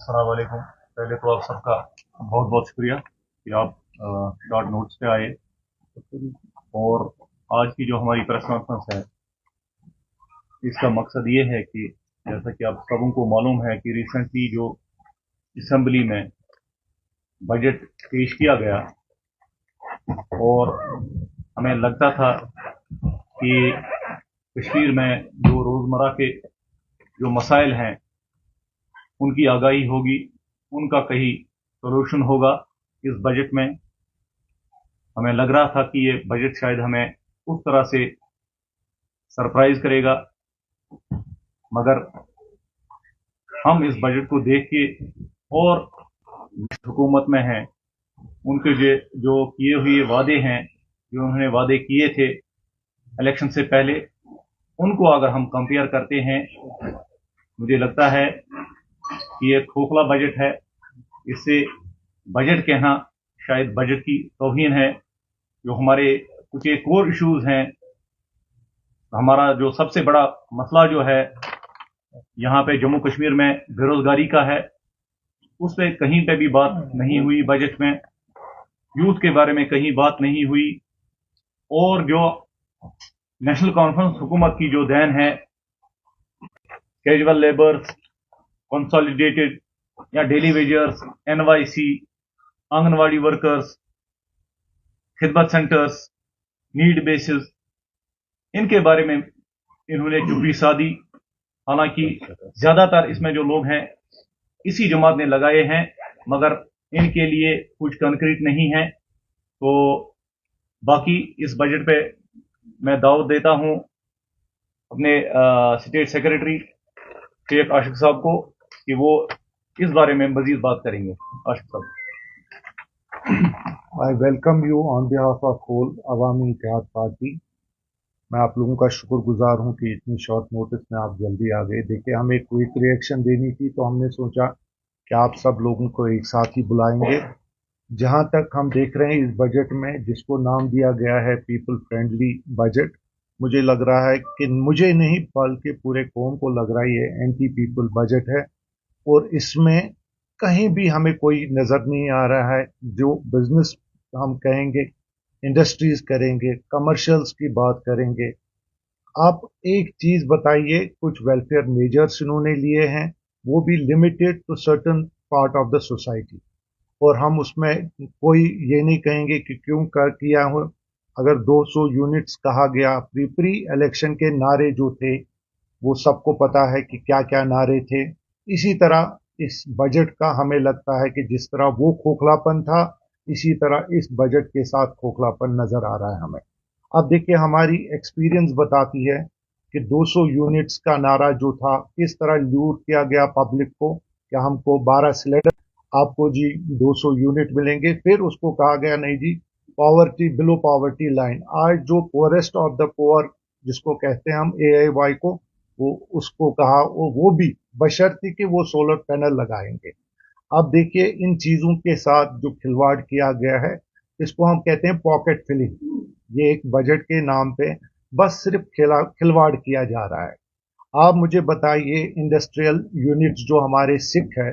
अस्सलाम वालेकुम। पहले तो आप सबका बहुत बहुत शुक्रिया कि आप शॉर्ट नोट्स पे आए। और आज की जो हमारी प्रेस कॉन्फ्रेंस है, इसका मकसद ये है कि जैसा कि आप सबों को मालूम है कि रिसेंटली जो असेंबली में बजट पेश किया गया, और हमें लगता था कि कश्मीर में जो रोज़मर्रा के जो मसाइल हैं उनकी आगाही होगी, उनका कहीं सोल्यूशन होगा इस बजट में। हमें लग रहा था कि ये बजट शायद हमें उस तरह से सरप्राइज करेगा, मगर हम इस बजट को देख के और हुकूमत में हैं उनके जो किए हुए वादे हैं, जो उन्होंने वादे किए थे इलेक्शन से पहले, उनको अगर हम कंपेयर करते हैं, मुझे लगता है कि ये खोखला बजट है। इससे बजट कहना शायद बजट की तौहीन है। जो हमारे कुछ एक कोर इश्यूज हैं, हमारा जो सबसे बड़ा मसला जो है यहाँ पे जम्मू कश्मीर में बेरोजगारी का है, उस पर कहीं पे भी बात नहीं हुई बजट में। यूथ के बारे में कहीं बात नहीं हुई। और जो नेशनल कॉन्फ्रेंस हुकूमत की जो देन है, कैजुअल लेबर्स, कंसोलिडेटेड या daily wagers, NYC, anganwadi workers, खिदमत सेंटर्स, नीड बेसिस, इनके बारे में इन्होंने चुप्पी साधी। हालांकि ज्यादातर इसमें जो लोग हैं इसी जमात ने लगाए हैं, मगर इनके लिए कुछ कंक्रीट नहीं है। तो बाकी इस बजट पे मैं दावत देता हूं अपने स्टेट सेक्रेटरी शेख आशिक साहब को कि वो इस बारे में मजीद बात करेंगे। आशिक साहब। I welcome you on behalf of whole Awami Ittehad party. मैं आप लोगों का शुक्रगुजार हूं कि इतनी शॉर्ट नोटिस में आप जल्दी आ गए। देखिए, हमें क्विक रिएक्शन देनी थी तो हमने सोचा कि आप सब लोगों को एक साथ ही बुलाएंगे। जहां तक हम देख रहे हैं इस बजट में, जिसको नाम दिया गया है पीपल फ्रेंडली बजट, मुझे लग रहा है कि मुझे नहीं बल्कि पूरे कौम को लग रहा है ये एंटी पीपल बजट है। और इसमें कहीं भी हमें कोई नजर नहीं आ रहा है जो बिजनेस हम कहेंगे, इंडस्ट्रीज करेंगे, कमर्शियल्स की बात करेंगे। आप एक चीज बताइए, कुछ वेलफेयर मेजर्स इन्होंने लिए हैं, वो भी limited to certain part of the society, और हम उसमें कोई ये नहीं कहेंगे कि क्यों कर किया हो। अगर 200 यूनिट्स कहा गया, प्री इलेक्शन के नारे जो थे वो सबको पता है कि क्या क्या नारे थे। इसी तरह इस बजट का हमें लगता है कि जिस तरह वो खोखलापन था, इसी तरह इस बजट के साथ खोखलापन नजर आ रहा है हमें। अब देखिए, हमारी एक्सपीरियंस बताती है कि 200 यूनिट्स का नारा जो था, किस तरह लूट किया गया पब्लिक को कि हमको 12 सिलेंडर, आपको जी 200 यूनिट मिलेंगे। फिर उसको कहा गया नहीं जी, पॉवर्टी बिलो पॉवर्टी लाइन। आज जो पोअरेस्ट ऑफ द पोअर जिसको कहते हैं हम AIY को, वो उसको कहा वो भी बशर्ते कि वो सोलर पैनल लगाएंगे। अब देखिए, इन चीजों के साथ जो खिलवाड़ किया गया है, इसको हम कहते हैं पॉकेट फिलिंग। ये एक बजट के नाम पे बस सिर्फ खिलवाड़ किया जा रहा है। आप मुझे बताइए, इंडस्ट्रियल यूनिट्स जो हमारे सिख है,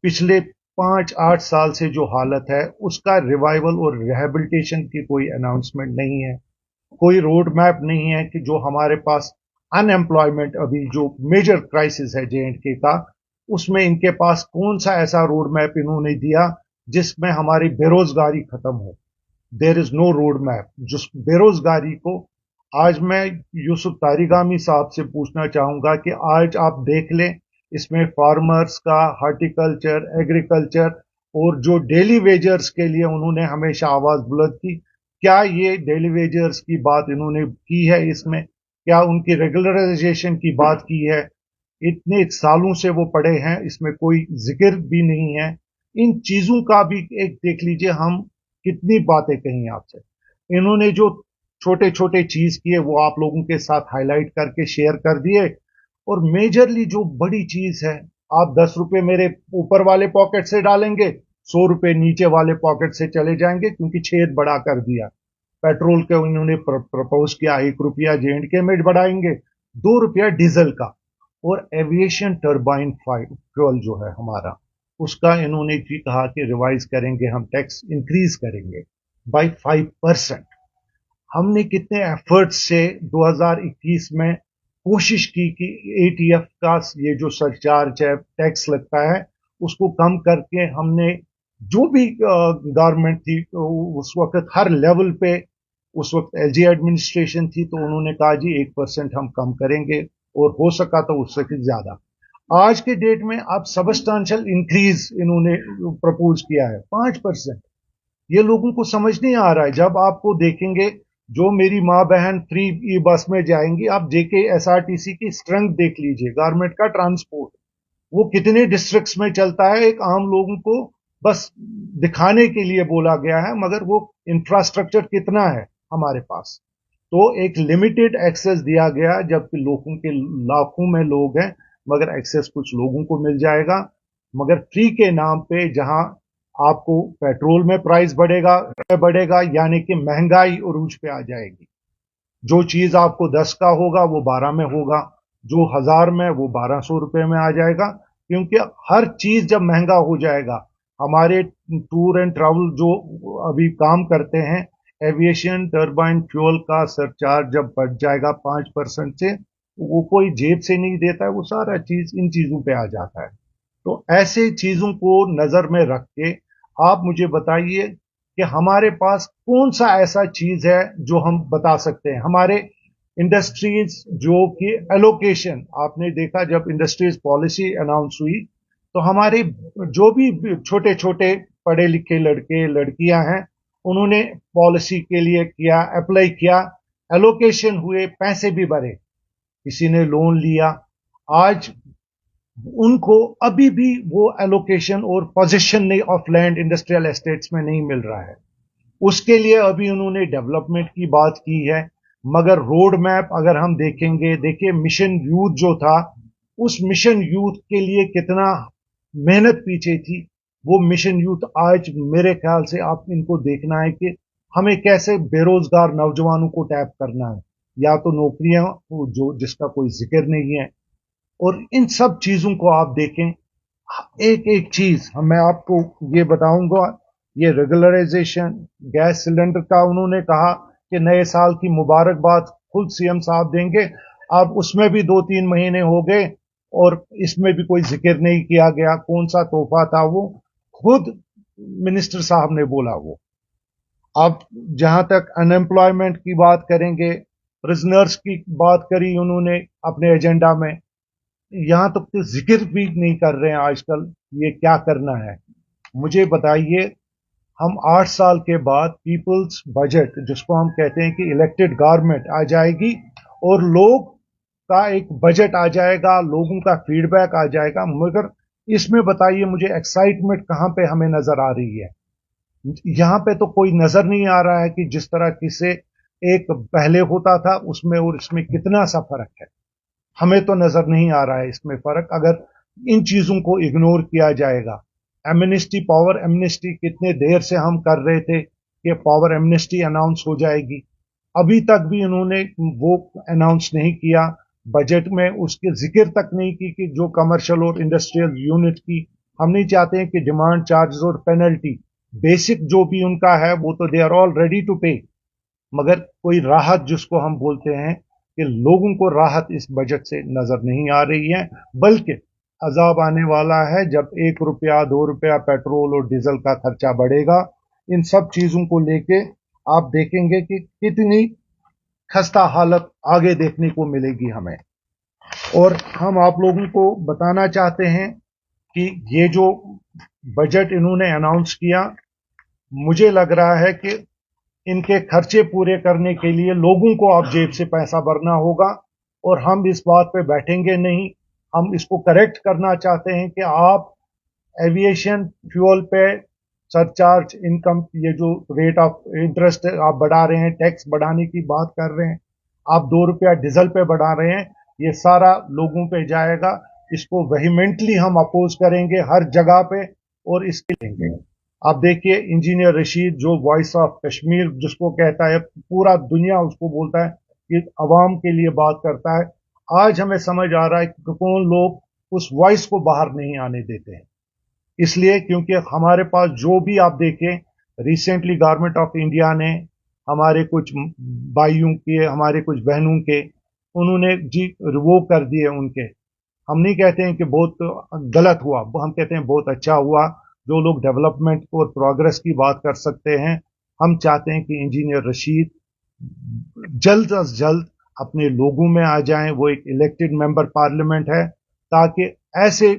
पिछले 5-8 साल से जो हालत है उसका रिवाइवल और रिहेबिलिटेशन की कोई अनाउंसमेंट नहीं है। कोई रोड मैप नहीं है कि जो हमारे पास अनएम्प्लॉयमेंट, अभी जो मेजर क्राइसिस है J&K का, उसमें इनके पास कौन सा ऐसा रोड मैप इन्होंने दिया जिसमें हमारी बेरोजगारी खत्म हो। There is no road map जिस बेरोजगारी को। आज मैं यूसुफ तारिगामी साहब से पूछना चाहूंगा कि आज आप देख लें, इसमें फार्मर्स का, हार्टिकल्चर, एग्रीकल्चर और जो डेली वेजर्स के लिए उन्होंने हमेशा आवाज बुलंद की, क्या ये डेली वेजर्स की बात इन्होंने की है इसमें? क्या उनकी रेगुलराइजेशन की बात की है? इतने सालों से वो पड़े हैं, इसमें कोई जिक्र भी नहीं है। इन चीजों का भी एक देख लीजिए, हम कितनी बातें कही आपसे। इन्होंने जो छोटे छोटे चीज किए वो आप लोगों के साथ हाईलाइट करके शेयर कर दिए। और मेजरली जो बड़ी चीज है, आप 10 रुपए मेरे ऊपर वाले पॉकेट से डालेंगे, 100 रुपए नीचे वाले पॉकेट से चले जाएंगे, क्योंकि छेद बड़ा कर दिया। पेट्रोल के उन्होंने प्रपोज किया 1 रुपया J&K में बढ़ाएंगे, 2 रुपया डीजल का। और एविएशन टर्बाइन फ्यूल जो है हमारा, उसका इन्होंने भी कहा कि रिवाइज करेंगे, हम टैक्स इंक्रीज करेंगे बाय 5%। हमने कितने एफर्ट्स से 2021 में कोशिश की कि एटीएफ का ये जो सरचार्ज है, टैक्स लगता है, उसको कम करके हमने जो भी गवर्नमेंट थी तो उस वक्त हर लेवल पे, उस वक्त एलजी एडमिनिस्ट्रेशन थी, तो उन्होंने कहा जी 1% हम कम करेंगे, और हो सका तो उससे ज्यादा। आज के डेट में अब सबस्टांशियल इंक्रीज इन्होंने प्रपोज किया है 5%। ये लोगों को समझ नहीं आ रहा है। जब आपको देखेंगे, जो मेरी माँ बहन फ्री ई बस में जाएंगी, आप जेके एसआरटीसी की स्ट्रेंथ देख लीजिए, गवर्नमेंट का ट्रांसपोर्ट वो कितने डिस्ट्रिक्ट्स में चलता है, एक आम लोगों को बस दिखाने के लिए बोला गया है, मगर वो इंफ्रास्ट्रक्चर कितना है हमारे पास। तो एक लिमिटेड एक्सेस दिया गया, जबकि लोगों के लाखों में लोग हैं, मगर एक्सेस कुछ लोगों को मिल जाएगा। मगर फ्री के नाम पे जहां आपको पेट्रोल में प्राइस बढ़ेगा, यानी कि महंगाई उरूज पे आ जाएगी। जो चीज आपको 10 का होगा वो 12 में होगा, जो 1000 में वो 1200 रुपए में आ जाएगा, क्योंकि हर चीज जब महंगा हो जाएगा। हमारे टूर एंड ट्रैवल जो अभी काम करते हैं, एविएशन टर्बाइन फ्यूल का सरचार्ज जब बढ़ जाएगा 5% से, वो कोई जेब से नहीं देता है, वो सारा चीज इन चीजों पे आ जाता है। तो ऐसे चीजों को नजर में रख के आप मुझे बताइए कि हमारे पास कौन सा ऐसा चीज है जो हम बता सकते हैं। हमारे इंडस्ट्रीज जो कि एलोकेशन, आपने देखा जब इंडस्ट्रीज पॉलिसी अनाउंस हुई, तो हमारे जो भी छोटे छोटे पढ़े लिखे लड़के लड़कियां हैं, उन्होंने पॉलिसी के लिए किया, अप्लाई किया, एलोकेशन हुए, पैसे भी भरे, किसी ने लोन लिया। आज उनको अभी भी वो एलोकेशन और पोजीशन नहीं ऑफ लैंड इंडस्ट्रियल एस्टेट्स में नहीं मिल रहा है। उसके लिए अभी उन्होंने डेवलपमेंट की बात की है, मगर रोड मैप अगर हम देखेंगे, देखिए मिशन यूथ जो था, उस मिशन यूथ के लिए कितना मेहनत पीछे थी। वो मिशन यूथ आज मेरे ख्याल से आप इनको देखना है कि हमें कैसे बेरोजगार नौजवानों को टैप करना है, या तो नौकरियां जो जिसका कोई जिक्र नहीं है। और इन सब चीजों को आप देखें, एक एक चीज मैं आपको ये बताऊंगा। ये रेगुलराइजेशन गैस सिलेंडर का उन्होंने कहा कि नए साल की मुबारकबाद खुद सीएम साहब देंगे, अब उसमें भी 2-3 महीने हो गए और इसमें भी कोई जिक्र नहीं किया गया। कौन सा तोहफा था वो, खुद मिनिस्टर साहब ने बोला वो। अब जहां तक अनएम्प्लॉयमेंट की बात करेंगे, प्रिजनर्स की बात करी उन्होंने अपने एजेंडा में, यहां तक तो जिक्र भी नहीं कर रहे हैं आजकल ये क्या करना है। मुझे बताइए, हम 8 साल के बाद पीपल्स बजट जिसको हम कहते हैं कि इलेक्टेड गवर्नमेंट आ जाएगी और लोग का एक बजट आ जाएगा, लोगों का फीडबैक आ जाएगा, मगर इसमें बताइए मुझे एक्साइटमेंट कहां पे हमें नजर आ रही है। यहां पे तो कोई नजर नहीं आ रहा है कि जिस तरह किसे एक पहले होता था उसमें और इसमें कितना सा फर्क है। हमें तो नजर नहीं आ रहा है इसमें फर्क, अगर इन चीजों को इग्नोर किया जाएगा। एमनेस्टी, पावर एमनेस्टी कितने देर से हम कर रहे थे कि पावर एमनेस्टी अनाउंस हो जाएगी, अभी तक भी उन्होंने वो अनाउंस नहीं किया। बजट में उसके जिक्र तक नहीं की कि जो कमर्शियल और इंडस्ट्रियल यूनिट की, हम नहीं चाहते हैं कि डिमांड चार्जेस और पेनल्टी, बेसिक जो भी उनका है वो तो they are all ready to pay, मगर कोई राहत जिसको हम बोलते हैं कि लोगों को राहत इस बजट से नजर नहीं आ रही है, बल्कि अजाब आने वाला है जब 1 रुपया 2 रुपया पेट्रोल और डीजल का खर्चा बढ़ेगा। इन सब चीजों को लेके आप देखेंगे कि कितनी खस्ता हालत आगे देखने को मिलेगी हमें। और हम आप लोगों को बताना चाहते हैं कि ये जो बजट इन्होंने अनाउंस किया, मुझे लग रहा है कि इनके खर्चे पूरे करने के लिए लोगों को अब जेब से पैसा भरना होगा, और हम इस बात पे बैठेंगे नहीं। हम इसको करेक्ट करना चाहते हैं कि आप एविएशन फ्यूल पे सरचार्ज, इनकम, ये जो रेट ऑफ इंटरेस्ट आप बढ़ा रहे हैं, टैक्स बढ़ाने की बात कर रहे हैं, आप 2 रुपया डीजल पे बढ़ा रहे हैं, ये सारा लोगों पे जाएगा। इसको वेहीमेंटली हम अपोज करेंगे हर जगह पे, और इसके लेंगे। आप देखिए इंजीनियर रशीद जो वॉइस ऑफ कश्मीर जिसको कहता है, पूरा दुनिया उसको बोलता है कि अवाम के लिए बात करता है, आज हमें समझ आ रहा है कि कौन लोग उस वॉइस को बाहर नहीं आने देते हैं। इसलिए क्योंकि हमारे पास जो भी आप देखें, रिसेंटली गवर्नमेंट ऑफ इंडिया ने हमारे कुछ भाइयों के, हमारे कुछ बहनों के, उन्होंने जी वो कर दिए उनके। हम नहीं कहते हैं कि बहुत गलत हुआ, हम कहते हैं बहुत अच्छा हुआ। जो लोग डेवलपमेंट और प्रोग्रेस की बात कर सकते हैं, हम चाहते हैं कि इंजीनियर रशीद जल्द अज जल्द अपने लोगों में आ जाएं। वो एक इलेक्टेड मेंबर पार्लियामेंट है, ताकि ऐसे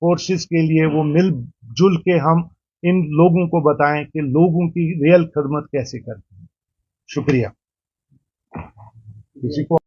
फोर्सेस के लिए वो मिलजुल के हम इन लोगों को बताएं कि लोगों की रियल खिदमत कैसे करते हैं। शुक्रिया। किसी को